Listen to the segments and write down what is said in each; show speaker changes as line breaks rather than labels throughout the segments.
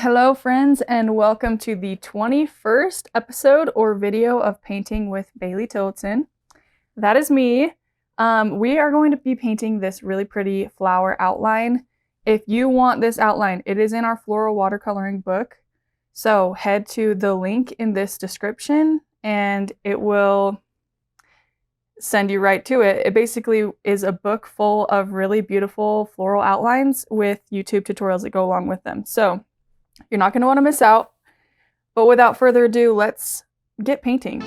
Hello friends, and welcome to the 21st episode or video of Painting with Bailey Tillotson. That is me. We are going to be painting this really pretty flower outline. If you want this outline, it is in our Floral Watercoloring Book. So head to the link in this description and it will send you right to it. It basically is a book full of really beautiful floral outlines with YouTube tutorials that go along with them. So you're not going to want to miss out. But without further ado, let's get painting.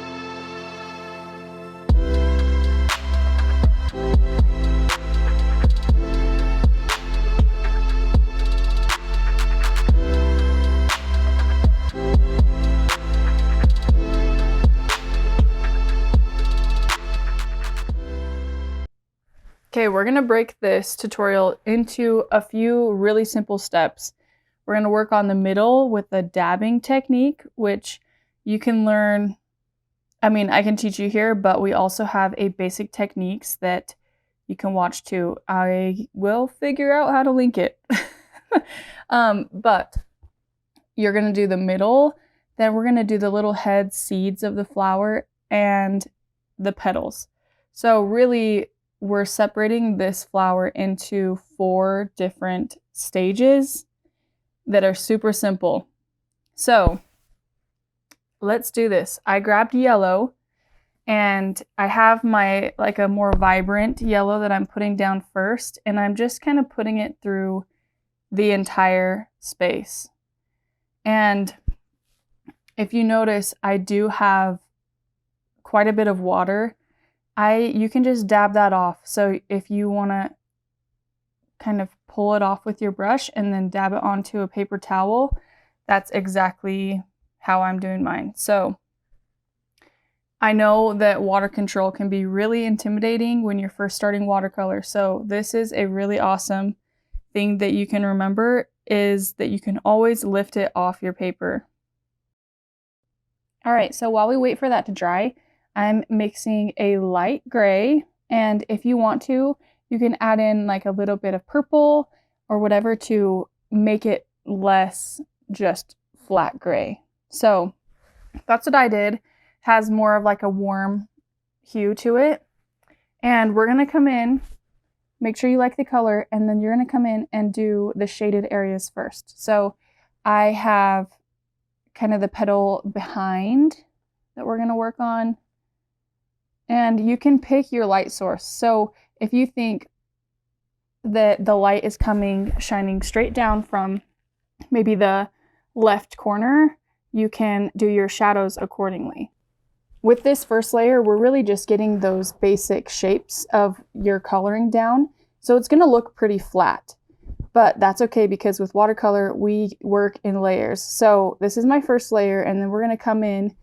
Okay, we're going to break this tutorial into a few really simple steps. We're going to work on the middle with the dabbing technique, which you can learn. I mean, I can teach you here, but we also have a basic techniques that you can watch too. I will figure out how to link it. But you're going to do the middle, then we're going to do the little head seeds of the flower and the petals. So really, we're separating this flower into 4 different stages that are super simple. So let's do this. I grabbed yellow and I have my a more vibrant yellow that I'm putting down first, and I'm just kind of putting it through the entire space. And if you notice, I do have quite a bit of water. You can just dab that off. So if you want to kind of pull it off with your brush and then dab it onto a paper towel, that's exactly how I'm doing mine. So I know that water control can be really intimidating when you're first starting watercolor. So this is a really awesome thing that you can remember, is that you can always lift it off your paper. All right, so while we wait for that to dry, I'm mixing a light gray, and if you want to, you can add in like a little bit of purple or whatever to make it less just flat gray. So that's what I did. It has more of like a warm hue to it. And we're going to come in, make sure you like the color, and then you're going to come in and do the shaded areas first. So I have kind of the petal behind that we're going to work on. And you can pick your light source. So if you think that the light is shining straight down from maybe the left corner, you can do your shadows accordingly. With this first layer, we're really just getting those basic shapes of your coloring down. So it's going to look pretty flat, but that's okay because with watercolor, we work in layers. So this is my first layer, and then we're going to come in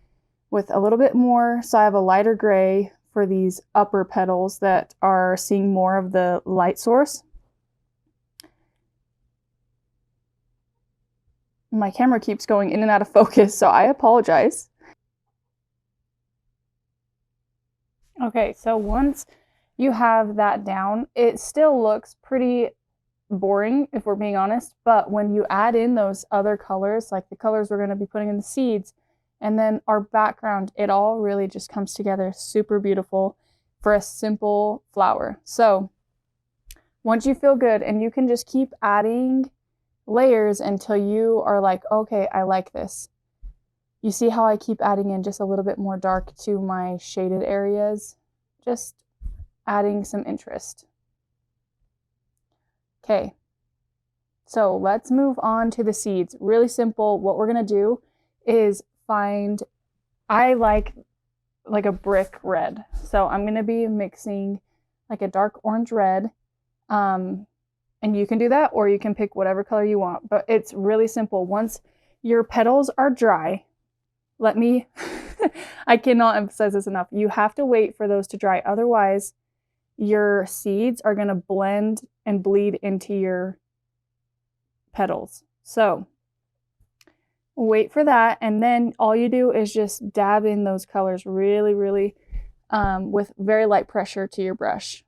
with a little bit more. So I have a lighter gray for these upper petals that are seeing more of the light source. My camera keeps going in and out of focus, so I apologize. Okay, so once you have that down, it still looks pretty boring if we're being honest, but when you add in those other colors, like the colors we're going to be putting in the seeds, and then our background, it all really just comes together super beautiful for a simple flower. So once you feel good, and you can just keep adding layers until you are like, okay, I like this. You see how I keep adding in just a little bit more dark to my shaded areas, just adding some interest. Okay, so let's move on to the seeds. Really simple. What we're going to do is I like a brick red. So I'm going to be mixing like a dark orange red. And you can do that, or you can pick whatever color you want, but it's really simple. Once your petals are dry, I cannot emphasize this enough. You have to wait for those to dry. Otherwise, your seeds are going to blend and bleed into your petals. So wait for that, and then all you do is just dab in those colors really, really with very light pressure to your brush.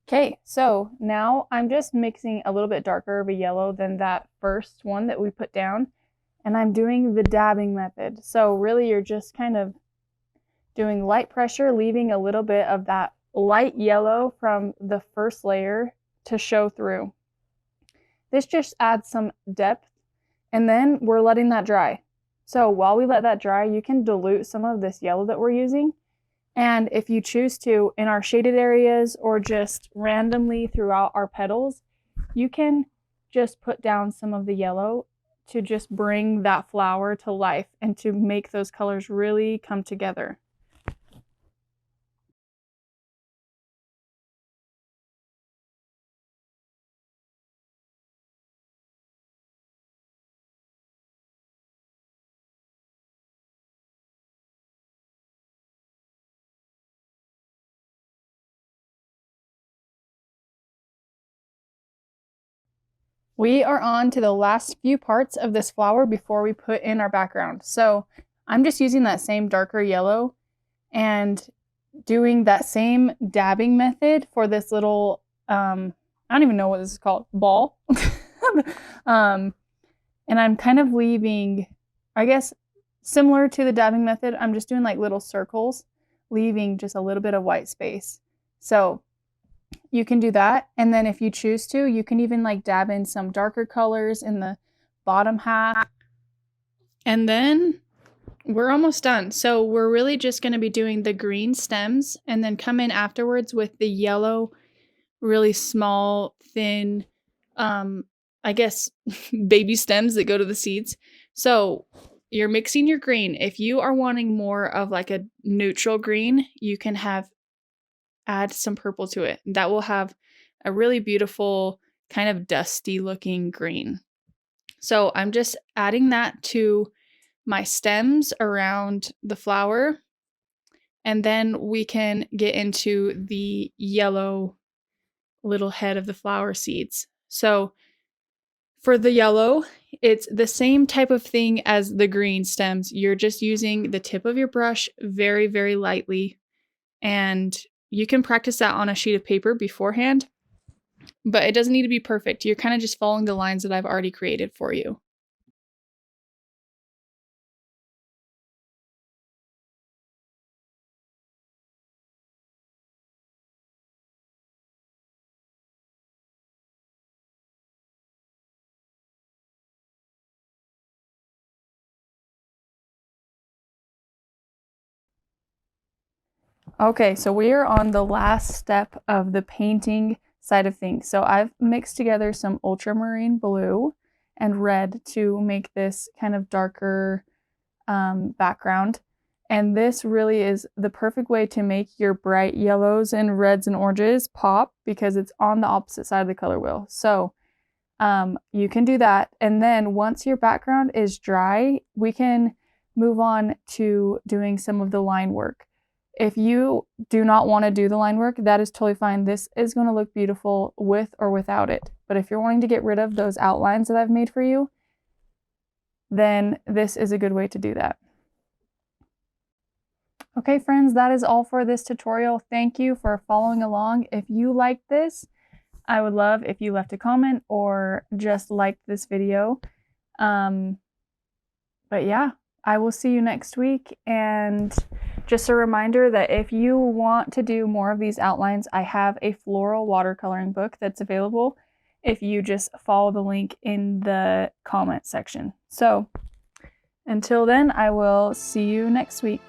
Okay, so now I'm just mixing a little bit darker of a yellow than that first one that we put down, and I'm doing the dabbing method. So really you're just kind of doing light pressure, leaving a little bit of that light yellow from the first layer to show through. This just adds some depth, and then we're letting that dry. So while we let that dry, you can dilute some of this yellow that we're using. And if you choose to, in our shaded areas or just randomly throughout our petals, you can just put down some of the yellow to just bring that flower to life and to make those colors really come together. We are on to the last few parts of this flower before we put in our background. So I'm just using that same darker yellow and doing that same dabbing method for this little, I don't even know what this is called, ball. um, and I'm kind of leaving, I guess, similar to the dabbing method, I'm just doing like little circles, leaving just a little bit of white space. So you can do that. And then if you choose to, you can even like dab in some darker colors in the bottom half. And then we're almost done. So we're really just going to be doing the green stems and then come in afterwards with the yellow, really small, thin, I guess, baby stems that go to the seeds. So you're mixing your green. If you are wanting more of like a neutral green, you can add some purple to it. That will have a really beautiful kind of dusty looking green. So I'm just adding that to my stems around the flower. And then we can get into the yellow little head of the flower seeds. So for the yellow, it's the same type of thing as the green stems. You're just using the tip of your brush very, very lightly. And you can practice that on a sheet of paper beforehand, but it doesn't need to be perfect. You're kind of just following the lines that I've already created for you. Okay, so we are on the last step of the painting side of things. So I've mixed together some ultramarine blue and red to make this kind of darker background. And this really is the perfect way to make your bright yellows and reds and oranges pop because it's on the opposite side of the color wheel. So you can do that. And then once your background is dry, we can move on to doing some of the line work. If you do not want to do the line work, that is totally fine. This is going to look beautiful with or without it. But if you're wanting to get rid of those outlines that I've made for you, then this is a good way to do that. Okay, friends, that is all for this tutorial. Thank you for following along. If you liked this, I would love if you left a comment or just liked this video. But yeah, I will see you next week. And just a reminder that if you want to do more of these outlines, I have a floral watercoloring book that's available if you just follow the link in the comment section. So until then, I will see you next week.